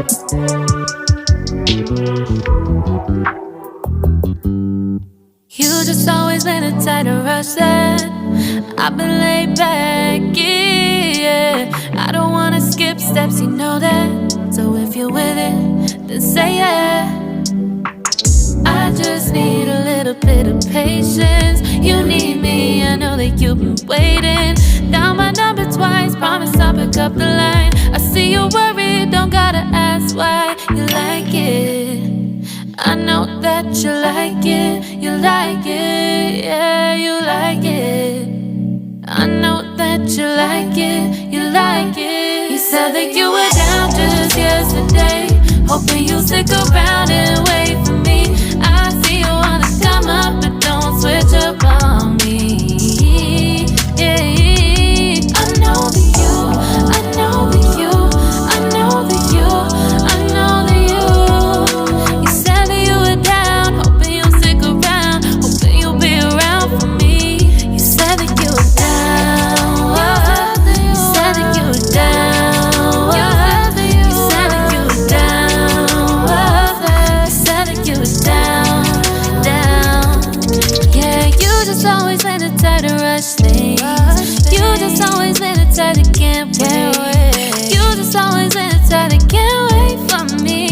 You just always been a tight to rush that. I've been laid back, yeah. I don't wanna skip steps, you know that. So if you're with it, then say yeah. I just need a little bit of patience. You need me, I know that you've been waiting. Down my number twice, promise I'll pick up the line. I see you worried, don't gotta ask why. You like it, I know that you like it. You like it, yeah, you like it. I know that you like it, you like it. You said that you were down just yesterday, hoping you'll stick around and wait for me. I see you wanna come up, but don't switch up on me. Yeah. I know that you, I know that you, I know that you, I know that you. You said that you were down, hoping you'll stick around, hoping you'll be around for me. You said that you were down, you said that you were down, you said that you were down, you said that you were down, down. Yeah, you just always been the type to rush things. You just always been the type that can't wait. You just always been the type that can't wait for me.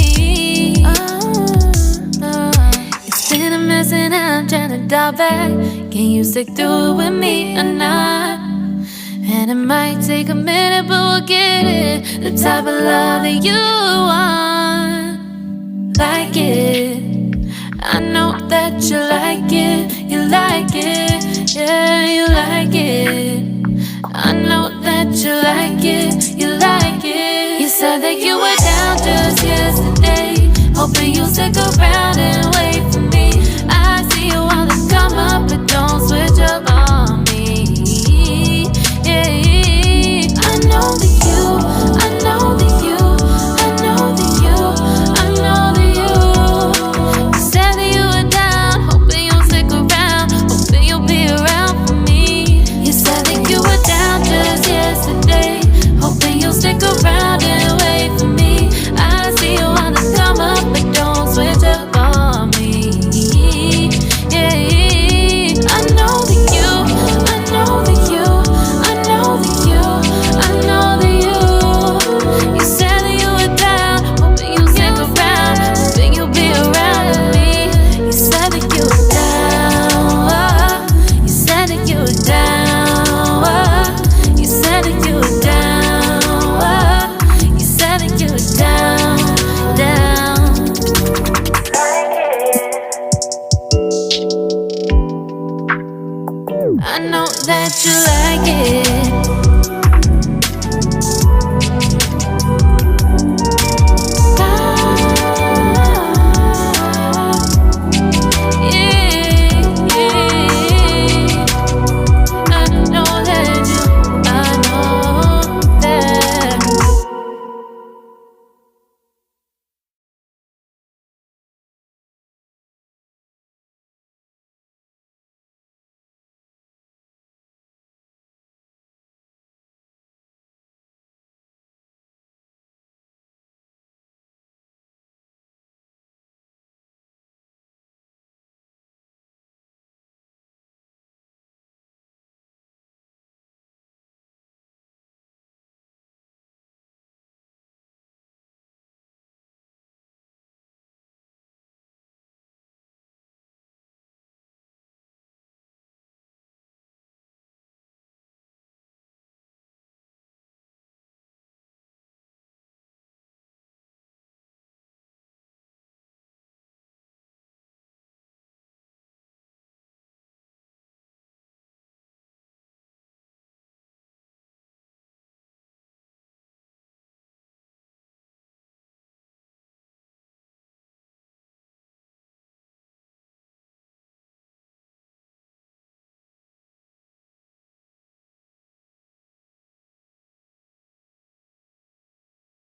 It's been a mess and I'm trying to dial back. Can you stick through it with me or not? And it might take a minute, but we'll get it. The type of love that you want. Like it, I know that you like it. You like it, yeah, you like it. I know that you like it. You like it. You said that you were down just yesterday, hoping you'll stick around and wait